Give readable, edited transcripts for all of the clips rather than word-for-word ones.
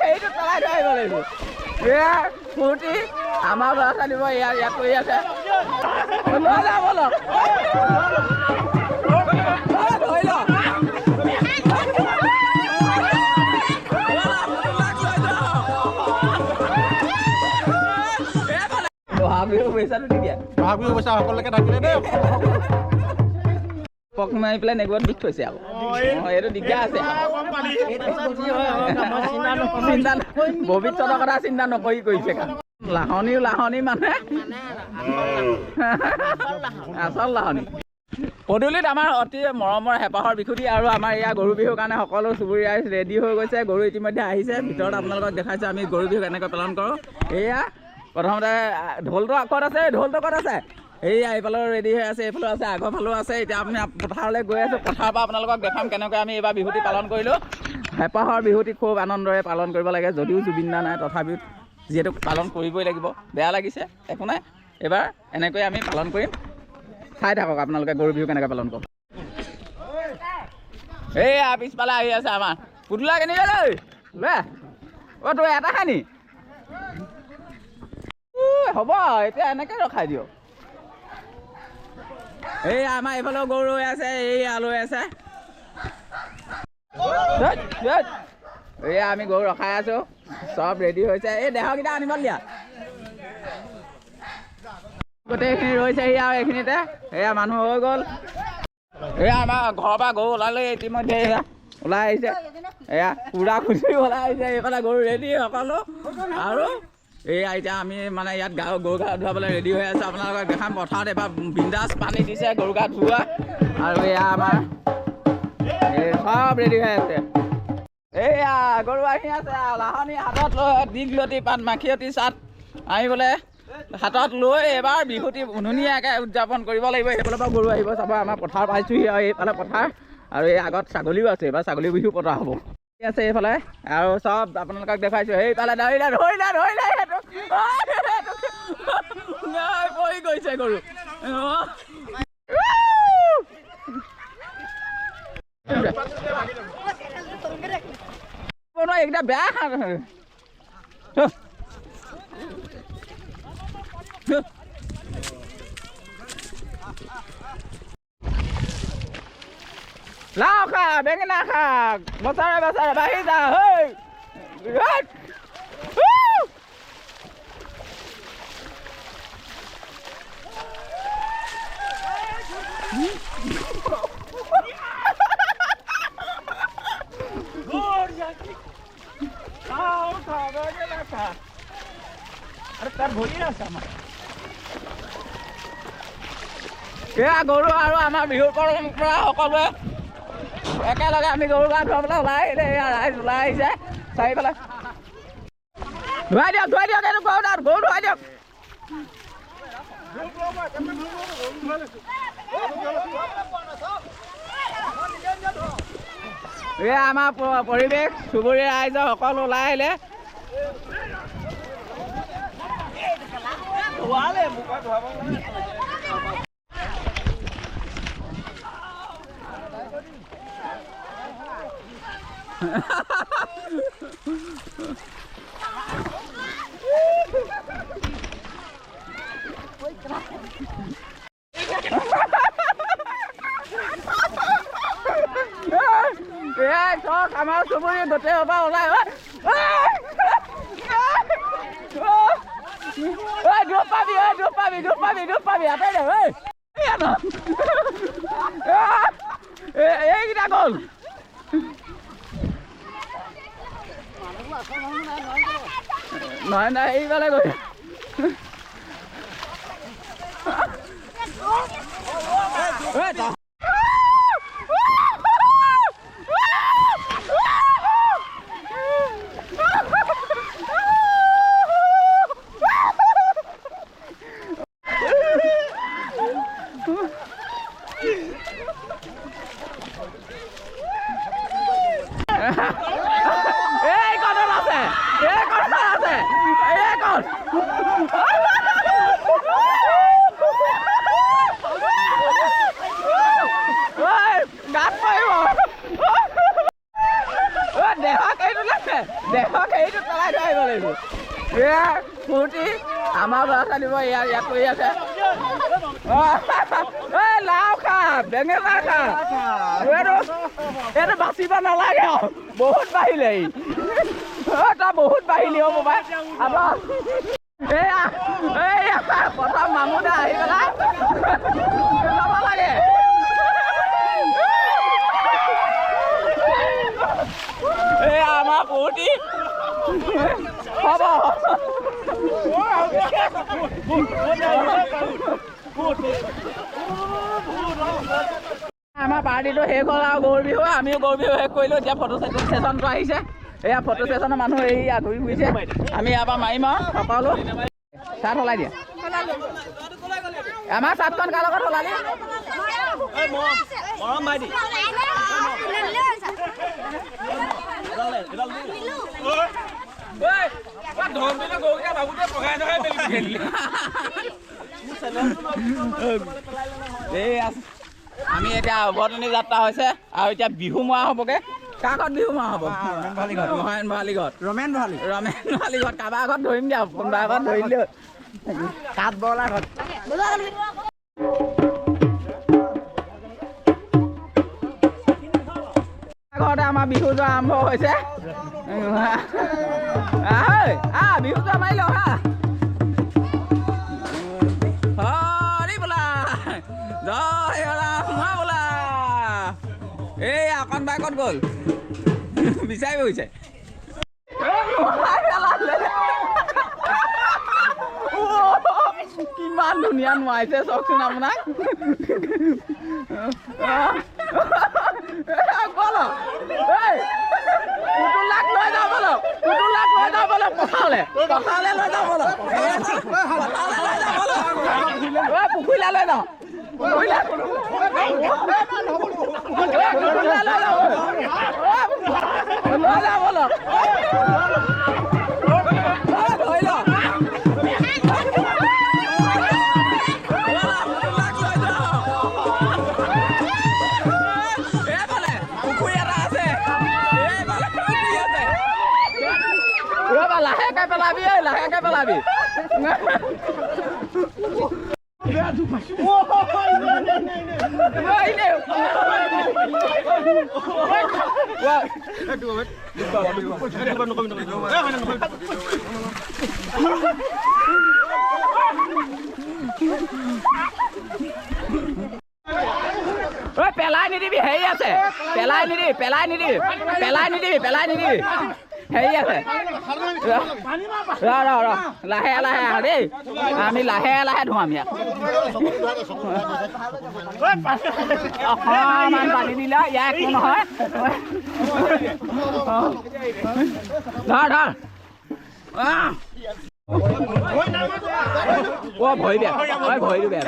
সেইটো পেলাই থৈ আহিব লাগিব এয়া ফূৰ্তি আমাৰ ল'ৰা ছোৱালী ইয়াত কৰি আছে লৈ যাম বলক ধৰি লওক বহাগ বিহু পইচাটো দি দিয়া বহাগ বিহু পইচা সকলোকে থাকিলে দেই পক মাৰি পেলাই নেগুৱাত দি থৈছে আকৌ এইটো দিগদাৰ আছে ভৱিষ্যতৰ কথা চিন্তা নকৰি কৰিছে লাহনী মানে আচল লাহনী পদূলিত আমাৰ অতি মৰমৰ হেঁপাহৰ বিশুতি আৰু আমাৰ ইয়াৰ গৰু বিহুৰ কাৰণে সকলো চুবুৰীয়া ৰেডি হৈ গৈছে গৰু ইতিমধ্যে আহিছে ভিতৰত আপোনালোকক দেখাইছোঁ আমি গৰু বিহু কেনেকৈ পালন কৰোঁ এয়া প্ৰথমতে ঢোলটো ক'ত আছে ঢোলটো ক'ত আছে এইয়া এইফালেও ৰেডি হৈ আছে এইফালেও আছে আগৰ ফালেও আছে এতিয়া আমি পথাৰলৈ গৈ আছোঁ পথাৰৰ পৰা আপোনালোকক দেখাম কেনেকৈ আমি এইবাৰ বিহুটি পালন কৰিলোঁ হেঁপাহৰ বিহুটি খুব আনন্দৰে পালন কৰিব লাগে যদিও জুবিন দা নাই তথাপিও যিহেতু পালন কৰিবই লাগিব বেয়া লাগিছে একো নাই এইবাৰ এনেকৈ আমি পালন কৰিম চাই থাকক আপোনালোকে গৰু বিহু কেনেকৈ পালন কৰোঁ এইয়া পিছফালে আহি আছে আমাৰ পুতলা কেনেকৈ লৈ অ' তই এটা খানি হ'ব এতিয়া এনেকৈ ৰখাই দিয়ক এই আমাৰ এইফালেও গৰু ৰৈ আছে এইয়া লৈ আছে এয়া আমি গৰু ৰখাই আছোঁ চব ৰেডি হৈছে এই দেহকেইটা আনিব দিয়া গোটেইখিনি ৰৈছেহি আৰু এইখিনিতে এয়া মানুহ হৈ গ'ল এয়া আমাৰ ঘৰৰ পৰা গৰু ওলালে ইতিমধ্যে এয়া ওলাই আহিছে এয়া পুৰা খুচি ওলাই আহিছে এইফালে গৰু ৰেডি সকলো আৰু এয়া এতিয়া আমি মানে ইয়াত গৰু গা ধুৱাবলৈ ৰেডি হৈ আছোঁ আপোনালোকক দেখাম পথাৰত এবাৰ বিন্দাছ পানী দিছে গৰু গা ধুওৱা আৰু এয়া আমাৰ এই চব ৰেডি হৈ আছে এইয়া গৰু আহি আছে লাহনী হাতত লৈ দীঘলতি পাত মাখিয়তী চাট আনিবলৈ হাতত লৈ এবাৰ বিহুটি ধুনীয়াকৈ উদযাপন কৰিব লাগিব সেইফালৰ পৰা গৰু আহিব চাব আমাৰ পথাৰ পাইছোঁহি আৰু এইফালে পথাৰ আৰু এই আগত ছাগলীও আছে এইবাৰ ছাগলী বিহু পতা হ'ব আছে এইফালে আৰু চব আপোনালোকক দেখাইছোঁ সেইফালে ধৰিলে পৰি গৈছে গৰু এইকেইটা বেয়া লাও খা বেঙেনা খা বছৰে বাঢ়ি যা গৰু আৰু আমাৰ বিহুৰ পৰম্পৰা সকলোৱে একেলগে আমি গৰু গা ধুৱাবলৈ ওলাই আহিলে ৰাইজ ওলাই আহিছে চাৰিফালে ধুৱাই দিয়ক এইটো গৰু ধুৱাই দিয়ক এয়া আমাৰ পৰিৱেশ চুবুৰীয়া ৰাইজ সকলো ওলাই আহিলে আমাৰ চুবুৰী গোটেই পৰা ওলাই দুখ পাবি হাতে দে এইকেইটা গ'ল নহয় এইফালে গৈ দেহক এইটো লাগে দেহক এইটো পেলাই থৈ আহিব লাগিব এয়া ফূৰ্তি আমাৰ ল'ৰা ছোৱালী ইয়াত কৰি আছে এই লাও খা বেঙেনা খা এইটো বাচিব নালাগে বহুত বাঢ়িলে তই বহুত বাঢ়িলি অ' মোবাইল আমাৰ এইয়া প্ৰথম মামুদা আহি পেলাই যাব লাগে এয়া আমাৰ ফূৰ্তি হ'ব আমাৰ পাৰ্টিটো শেষ হ'ল আৰু গৰু বিহু আমিও গৰু বিহু শেষ কৰিলোঁ এতিয়া ফটো ছেশ্যনটো আহিছে এয়া ফটো ছেশ্যনৰ মানুহ এয়া ঘূৰি ফুৰিছে আমি ইয়াৰ পৰা মাৰিম আৰু সকলো চাৰ্ট সলাই দিয়া আমাৰ চাৰ্টখন কাৰ লগত সলালি আমি এতিয়া উভতনি যাত্ৰা হৈছে আৰু এতিয়া বিহু মৰা হ'বগে কাৰ ঘৰত বিহু মৰা হ'ব ৰমেন ভৰালী ঘৰত কাৰোবাৰ ঘৰত ধৰিম দিয়া কোনোবা ঘৰত ধৰিলেও কাঠ বৰলা ঘৰত ঘৰতে আমাৰ বিহু যোৱা আৰম্ভ হৈছে বিহু যোৱা মাৰি লওঁ হা হৰি বোলা জয় ৰাম বোলা এই অকণ বাই ক'ত গ'ল বিচাৰি গৈছে কিমান ধুনীয়া নোৱাৰিছে চাওকচোন আপোনাক পুতুলাক লৈ যাওঁ বলক পথাৰলৈ লৈ যাওঁ বলক পুখুৰীলৈ লৈ যাওঁ লৈ যাওঁ বলক ধৰি লওক লাহেকে পেলাবি পেলাই নিদিবি হেৰি আছে পেলাই নিদিবি হেৰি আছে লাহে আহ দেই আমি লাহে ধুৱাম ইয়াত অকণমান পানী দিলা ইয়াৰ একো নহয় ধৰ ভৰি বেয়া ভৰিটো বেয়া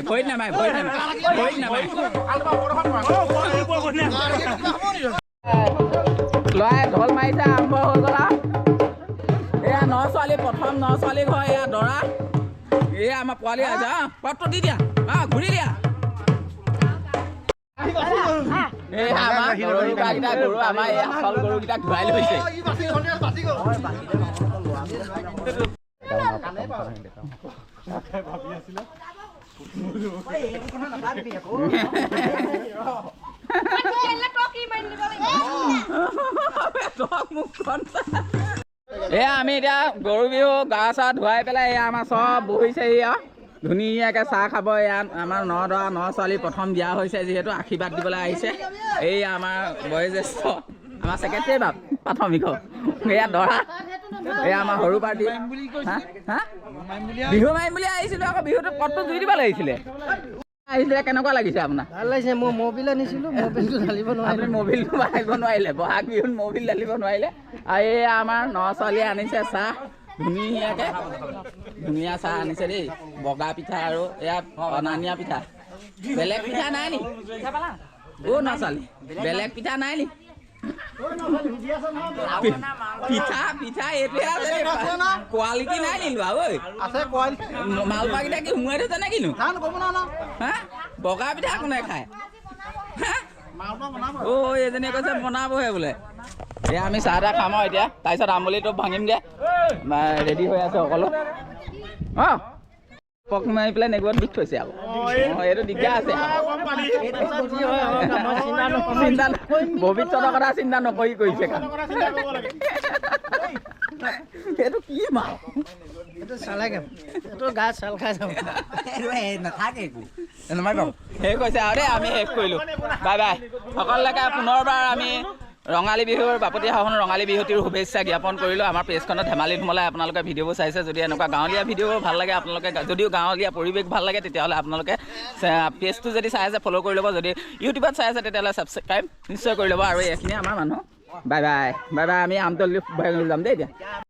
ভৰিত নামাই ল'ৰাই ঢোল মাৰিছে আৰম্ভ হৈ গ'ল আৰু এয়া প্ৰথম ন ছোৱালী ঘৰ এয়া দৰা এয়া আমাৰ পোৱালি আছে পটটো দি দিয়া ঘূৰি দিয়া আমাৰ গৰু আমাৰ এই আচল গৰুকেইটা ঘূৰাই লৈছে এয়া আমি এতিয়া গৰু বিহু গা চা ধুৱাই পেলাই এয়া আমাৰ চব বহিছে এয়া ধুনীয়াকৈ চাহ খাব এয়া আমাৰ দৰা ন ছোৱালী প্ৰথম দিয়া হৈছে যিহেতু আশীৰ্বাদ দিবলৈ আহিছে এই আমাৰ বয়োজ্যেষ্ঠ আমাৰ ছেক্ৰেটাৰী বাপ প্ৰাথমিক এয়া দৰা এয়া আমাৰ সৰু পাৰ্টি বিহু মাৰিম বুলি আহিছিলোঁ আকৌ বিহুটো পটটো জুই দিব লাগিছিলে আহিছিলে কেনেকুৱা লাগিছে আপোনাৰ ভাল লাগিছে মই মবিল আনিছিলোঁ মবিলটো ঢালিব নোৱাৰিলে মবিলটো মাৰিব নোৱাৰিলে বহাগ বিহুত মবিল ঢালিব নোৱাৰিলে আৰু এই আমাৰ ন ছোৱালীয়ে আনিছে চাহ ধুনীয়া চাহ আনিছে দেই বগা পিঠা আৰু এয়া অনানিয়া পিঠা বেলেগ পিঠা নাই নি ন ছোৱালী বেলেগ পিঠা নাই নি পিঠা এইটোহে আছে কোৱালিটি নাই নি লোৱা ঐ মালপোৱা কেইটা কি সোমোৱাই থৈছে নে কিনো হা বগা পিঠা কোনে খায় অ' এজনীয়ে কৈছে বনাবহে বোলে এয়া আমি চাহ তাহ খাম আৰু এতিয়া তাৰপিছত আমুলিটো ভাঙিমগৈ ৰেডি হৈ আছোঁ সকলো অঁ পক মাৰি পেলাই নেগুৰত বিষ থৈছে আকৌ অঁ এইটো দিগদাৰ আছে ভৱিষ্যতৰ কথা চিন্তা নকৰি কৰিছে এইটো কি মাল এইটো চালাগে এইটো গা চাল খাই যাব নাথাকে একো শেষ হৈছে আৰু দেই আমি শেষ কৰিলোঁ বাই বাই সকলোকে পুনৰবাৰ আমি ৰঙালী বিহুৰ বাপতি সাহোন ৰঙালী বিহুটিৰ শুভেচ্ছা জ্ঞাপন কৰিলোঁ আমাৰ পেজখনত ধেমালি ধুমলাই আপোনালোকে ভিডিঅ'বোৰ চাইছে যদি এনেকুৱা গাঁৱলীয়া ভিডিঅ'বোৰ ভাল লাগে আপোনালোকে যদিও গাঁৱলীয়া পৰিৱেশ ভাল লাগে তেতিয়াহ'লে আপোনালোকে পেজটো যদি চাই আছে ফ'ল' কৰি ল'ব যদি ইউটিউবত চাই আছে তেতিয়াহ'লে ছাবস্ক্ৰাইব নিশ্চয় কৰি ল'ব আৰু এইখিনি আমাৰ মানুহ বাই বাই বাই বাই আমি আমতলি যাম দেই এতিয়া